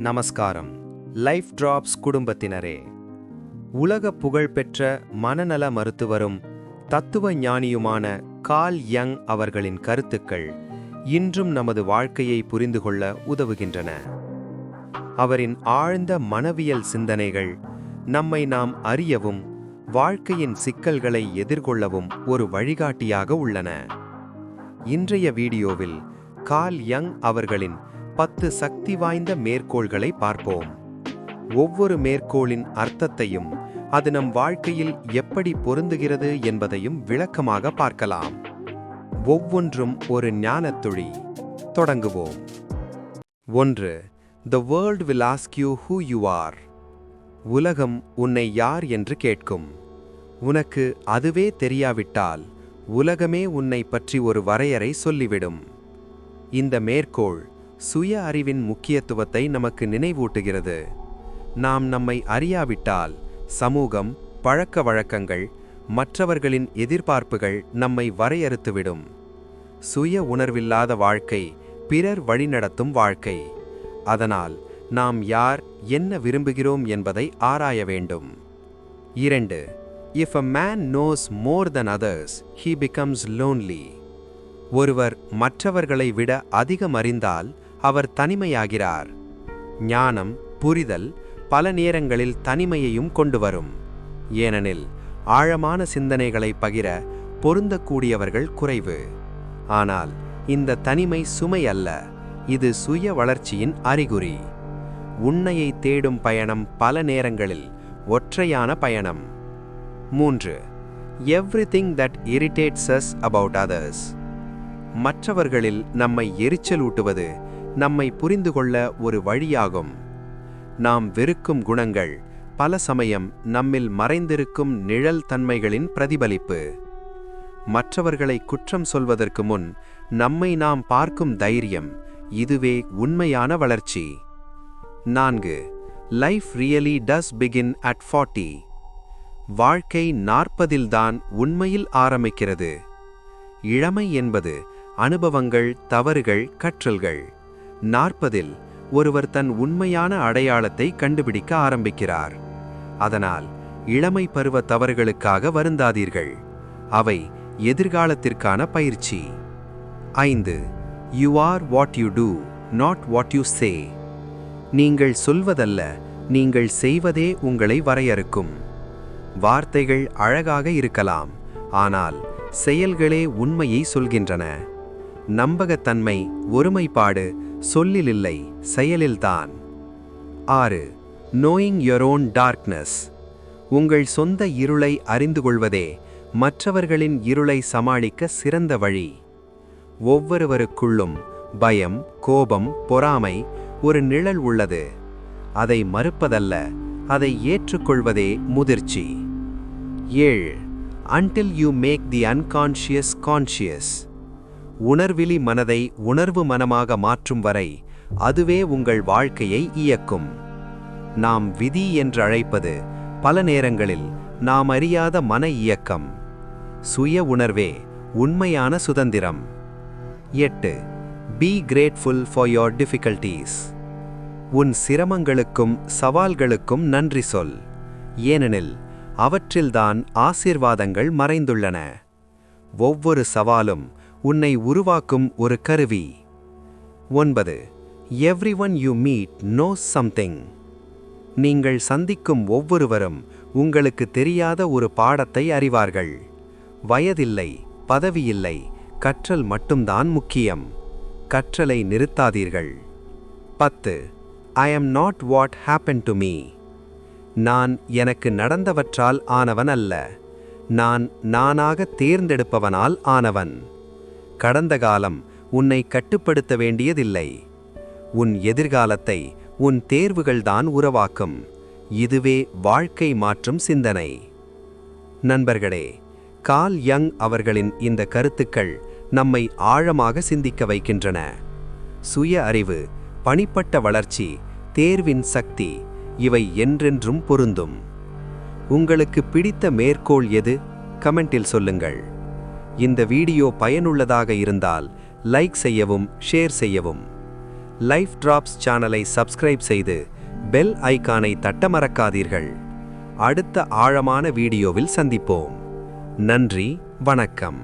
நமஸ்காரம். Life drops குடும்பத்தினரே, உலக புகழ்பெற்ற மனநல மருத்துவரும் தத்துவ ஞானியுமான கார்ல் யங் அவர்களின் கருத்துக்கள் இன்றும் நமது வாழ்க்கையை புரிந்து கொள்ள உதவுகின்றன. அவரின் ஆழ்ந்த மனவியல் சிந்தனைகள் நம்மை நாம் அறியவும் வாழ்க்கையின் சிக்கல்களை எதிர்கொள்ளவும் ஒரு வழிகாட்டியாக உள்ளன. இன்றைய வீடியோவில் கார்ல் யங் அவர்களின் 10 சக்தி வாய்ந்த மேற்கோள்களை பார்ப்போம். ஒவ்வொரு மேற்கோளின் அர்த்தத்தையும் அது நம் வாழ்க்கையில் எப்படி பொருந்துகிறது என்பதையும் விளக்கமாக பார்க்கலாம். ஒவ்வொன்றும் ஒரு ஞானத்துளி. தொடங்குவோம். 1. The world will ask you who you are. உலகம் உன்னை யார் என்று கேட்கும். உனக்கு அதுவே தெரியாவிட்டால் உலகமே உன்னை பற்றி ஒரு வரையறை சொல்லிவிடும். இந்த மேற்கோள் சுய அறிவின் முக்கியத்துவத்தை நமக்கு நினைவூட்டுகிறது. நாம் நம்மை அறியாவிட்டால் சமூகம், பழக்க வழக்கங்கள், மற்றவர்களின் எதிர்பார்ப்புகள் நம்மை வரையறுத்துவிடும். சுய உணர்வில்லாத வாழ்க்கை பிறர் வழிநடத்தும் வாழ்க்கை. அதனால் நாம் யார், என்ன விரும்புகிறோம் என்பதை ஆராய வேண்டும். 2. If a man knows more than others, he becomes lonely. ஒருவர் மற்றவர்களை விட அதிகம் அறிந்தால் அவர் தனிமையாகிறார். ஞானம், புரிதல் பல நேரங்களில் தனிமையையும் கொண்டு வரும். ஏனெனில் ஆழமான சிந்தனைகளை பகிர பொருந்தக்கூடியவர்கள் குறைவு. ஆனால் இந்த தனிமை சுமை அல்ல, இது சுய வளர்ச்சியின் அறிகுறி. உண்மையை தேடும் பயணம் பல நேரங்களில் ஒற்றையான பயணம். 3. Everything that irritates us about others. மற்றவர்களில் நம்மை எரிச்சலூட்டுவது நம்மை புரிந்து கொள்ள ஒரு வழியாகும். நாம் வெறுக்கும் குணங்கள் பல சமயம் நம்மில் மறைந்திருக்கும் நிழல் தன்மைகளின் பிரதிபலிப்பு. மற்றவர்களை குற்றம் சொல்வதற்கு முன் நம்மை நாம் பார்க்கும் தைரியம், இதுவே உண்மையான வளர்ச்சி. 4. Life really does begin at 40. வாழ்க்கை 40 தான் உண்மையில் ஆரம்பிக்கிறது. இளமை என்பது அனுபவங்கள், தவறுகள், கற்றல்கள். 40 ஒருவர் தன் உண்மையான அடையாளத்தை கண்டுபிடிக்க ஆரம்பிக்கிறார். அதனால் இளமை பருவ தவறுகளுக்காக வருந்தாதீர்கள். அவை எதிர்காலத்திற்கான பயிற்சி. 5. You are what you do, not what you say. நீங்கள் சொல்வதல்ல, நீங்கள் செய்வதே உங்களை வரையறுக்கும். வார்த்தைகள் அழகாக இருக்கலாம், ஆனால் செயல்களே உண்மையை சொல்கின்றன. நம்பகத்தன்மை, ஒருமைப்பாடு சொல்லிலில்லை, செயலில்தான். 6. Knowing your own darkness. உங்கள் சொந்த இருளை அறிந்து கொள்வதே மற்றவர்களின் இருளை சமாளிக்க சிறந்த வழி. ஒவ்வொருவருக்குள்ளும் பயம், கோபம், பொறாமை ஒரு நிழல் உள்ளது. அதை மறுப்பதல்ல, அதை ஏற்றுக்கொள்வதே முதிர்ச்சி. 7. Until you make the unconscious conscious. உணர்விலி மனதை உணர்வு மனமாக மாற்றும் வரை அதுவே உங்கள் வாழ்க்கையை இயக்கும். நாம் விதி என்று அழைப்பது பல நேரங்களில் நாம் அறியாத மன இயக்கம். சுய உணர்வே உண்மையான சுதந்திரம். 8. Be grateful for your difficulties. உன் சிரமங்களுக்கும் சவால்களுக்கும் நன்றி சொல். ஏனெனில் அவற்றில்தான் ஆசீர்வாதங்கள் மறைந்துள்ளன. ஒவ்வொரு சவாலும் உன்னை உருவாக்கும் ஒரு கருவி. 9. Everyone you meet knows something. நீங்கள் சந்திக்கும் ஒவ்வொருவரும் உங்களுக்கு தெரியாத ஒரு பாடத்தை அறிவார்கள். வயதில்லை, பதவியில்லை, கற்றல் மட்டும்தான் முக்கியம். கற்றலை நிறுத்தாதீர்கள். 10. I am not what happened to me. நான் எனக்கு நடந்தவற்றால் ஆனவன் அல்ல, நான் நானாக தேர்ந்தெடுப்பவனால் ஆனவன். கடந்த காலம் உன்னை கட்டுப்படுத்த வேண்டியதில்லை. உன் எதிர்காலத்தை உன் தேர்வுகள்தான் உருவாக்கும். இதுவே வாழ்க்கை மாற்றும் சிந்தனை. நண்பர்களே, கார்ல் யங் அவர்களின் இந்த கருத்துக்கள் நம்மை ஆழமாக சிந்திக்க வைக்கின்றன. சுய அறிவு, பணிப்பட்ட வளர்ச்சி, தேர்வின் சக்தி இவை என்றென்றும் பொருந்தும். உங்களுக்கு பிடித்த மேற்கோள் எது? கமெண்டில் சொல்லுங்கள். இந்த வீடியோ பயனுள்ளதாக இருந்தால் லைக் செய்யவும், ஷேர் செய்யவும். லைஃப் டிராப்ஸ் சேனலை சப்ஸ்கிரைப் செய்து பெல் ஐகானை தட்ட மறக்காதீர்கள். அடுத்த ஆழமான வீடியோவில் சந்திப்போம். நன்றி, வணக்கம்.